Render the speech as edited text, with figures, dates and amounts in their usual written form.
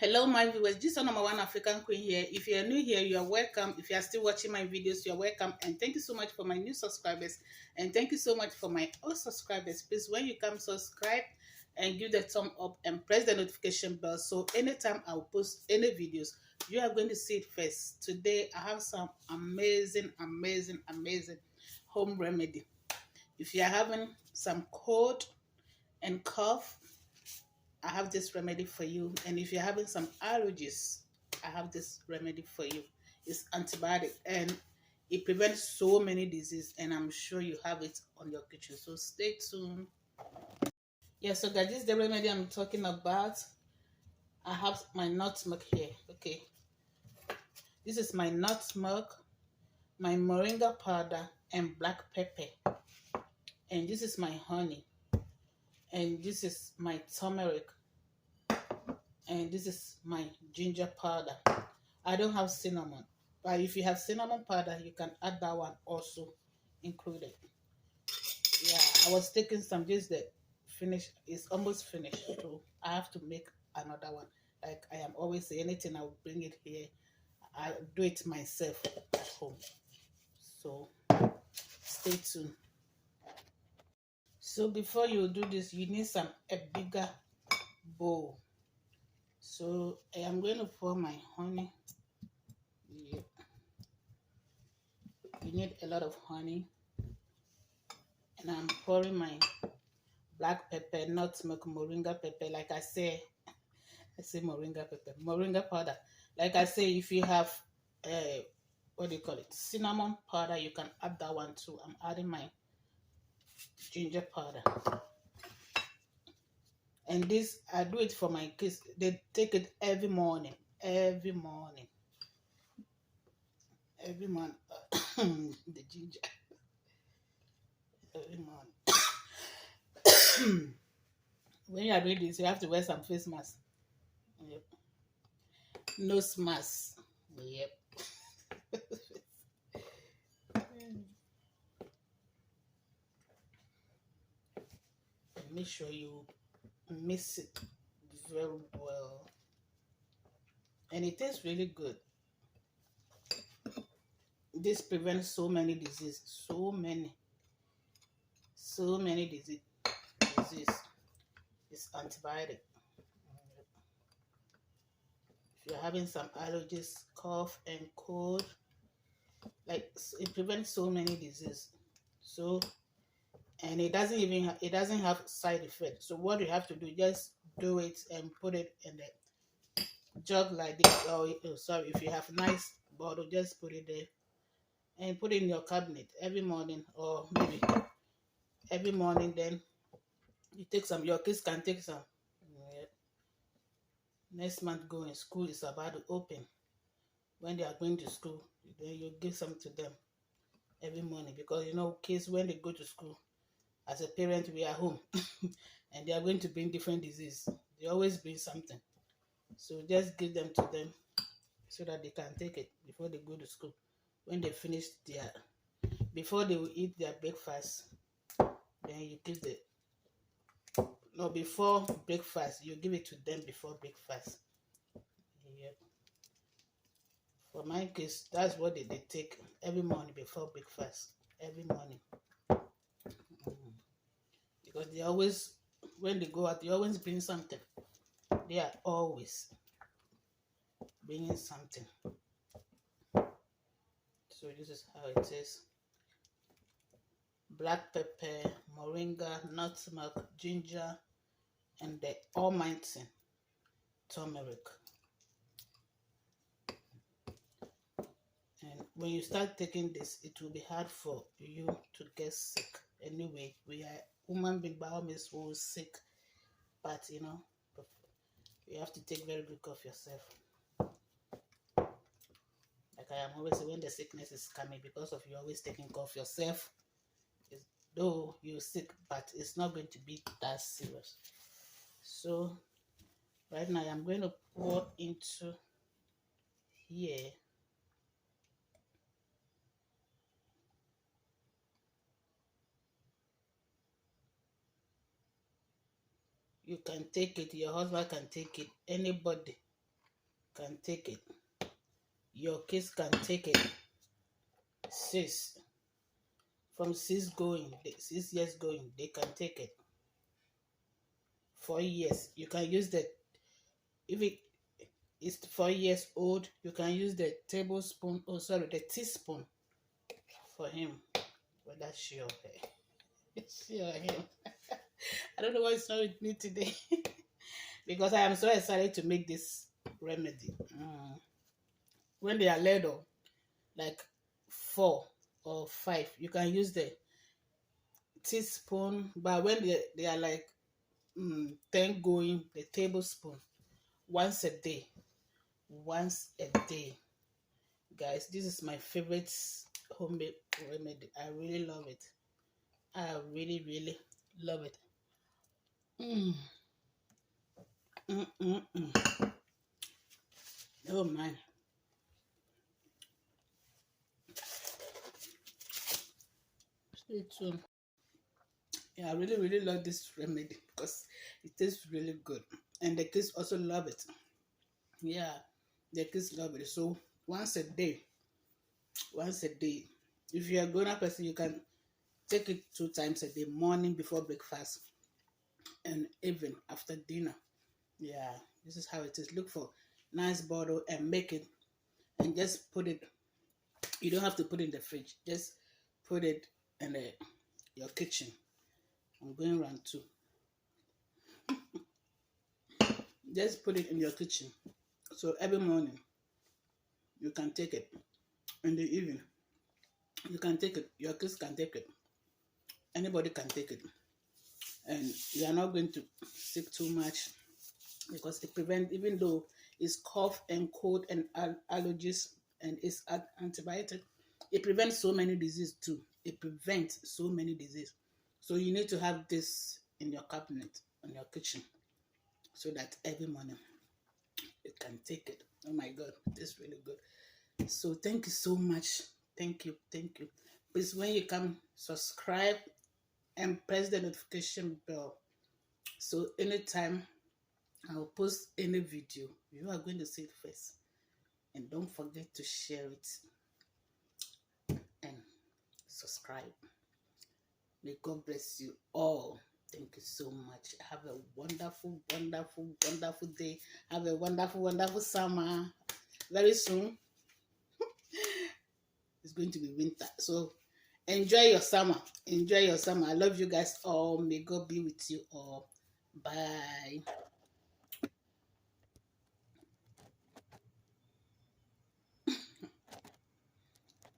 Hello, my viewers. This is number one African queen here. If you are new here, you are welcome. If you are still watching my videos, you are welcome. And thank you so much for my new subscribers. And thank you so much for my old subscribers. Please, when you come, subscribe and give the thumb up and press the notification bell. So anytime I'll post any videos, you are going to see it first. Today, I have some amazing home remedy. If you are having some cold and cough, I have this remedy for you. And if you're having some allergies, I have this remedy for you. It's antibiotic and it prevents so many diseases, and I'm sure you have it on your kitchen. So stay tuned. Yeah, so guys, this is the remedy I'm talking about. I have my nutmeg here. Okay. This is my nutmeg, my moringa powder, and black pepper. And this is my honey. And this is my turmeric. And this is my ginger powder. I don't have cinnamon, but if you have cinnamon powder, you can add that one also included. Yeah, I was taking some, just the finish is almost finished, so I have to make another one. Like I am always saying, anything I will bring it here. I do it myself at home. So stay tuned. So before you do this, you need a bigger bowl. So I am going to pour my honey. Yep. You need a lot of honey. And I'm pouring my black pepper, nutmeg, moringa pepper. Like I say moringa pepper, moringa powder. Like I say, if you have, what do you call it, cinnamon powder, you can add that one too. I'm adding my ginger powder. And this, I do it for my kids. They take it every morning. Every morning. Every morning. The ginger. Every morning. When you are doing this, you have to wear some face mask. Yep. Nose mask. Yep. Make sure you mix it very well. And it tastes really good. This prevents so many diseases. So many diseases. It's antibiotic. If you're having some allergies, cough and cold, like it prevents so many diseases. So, and it doesn't have side effects. So what you have to do, just do it and put it in the jug like this. Or sorry, if you have nice bottle, just put it there and put it in your cabinet every morning, or maybe every morning. Then you take some. Your kids can take some. Yeah. Next month going, school is about to open. When they are going to school, then you give some to them every morning, because you know kids, when they go to school, as a parent we are home and they are going to bring different disease. They always bring something, so just give them to them so that they can take it before they go to school. When they finish before they will eat their breakfast, then you give before breakfast, you give it to them before breakfast. Yep. For my case, that's what they take every morning before breakfast. Every morning. Because they always, when they go out, they always bring something. They are always bringing something. So this is how it is. Black pepper, moringa, nutmeg, ginger, and the almighty turmeric. And when you start taking this, it will be hard for you to get sick. Anyway, we are human beings, by all means, will sick, but you know, you have to take very good care of yourself. Like I am always saying, when the sickness is coming, because of you always taking care of yourself, though you're sick, but it's not going to be that serious. So right now I'm going to pour into here. You can take it, your husband can take it, anybody can take it. Your kids can take it. 6. From 6 going, 6 years going, they can take it. 4 years, you can use the, if it is 4 years old, you can use the tablespoon, oh sorry, the teaspoon for him. Well, that's your hair. It's your hair. I don't know why it's not with me today. Because I am so excited to make this remedy. When they are little, like 4 or 5, you can use the teaspoon, but when they are like 10 going, the tablespoon, once a day. Once a day. Guys, this is my favorite homemade remedy. I really love it. I really, really love it. Oh my. Stay tuned. Yeah, I really, really love this remedy because it tastes really good. And the kids also love it. Yeah, the kids love it. So once a day. If you're a grown-up person, you can take it 2 times a day, morning before breakfast and evening after dinner. Yeah, this is how it is. Look for nice bottle and make it, and just put it. You don't have to put it in the fridge. Just put it in your kitchen. I'm going round 2. Just put it in your kitchen. So every morning you can take it. In the evening you can take it. Your kids can take it. Anybody can take it. And you are not going to sick too much because it prevents, even though it's cough and cold and allergies and it's antibiotic, it prevents so many diseases too. It prevents so many diseases. So you need to have this in your cabinet, in your kitchen, so that every morning you can take it. Oh my God, this is really good. So thank you so much. Thank you. Please, when you come, subscribe and press the notification bell. So anytime I'll post any video, you are going to see it first. And don't forget to share it and subscribe. May God bless you all. Thank you so much. Have a wonderful, wonderful, wonderful day. Have a wonderful, wonderful summer. Very soon, it's going to be winter. So enjoy your summer. Enjoy your summer. I love you guys all. May God be with you all. Bye.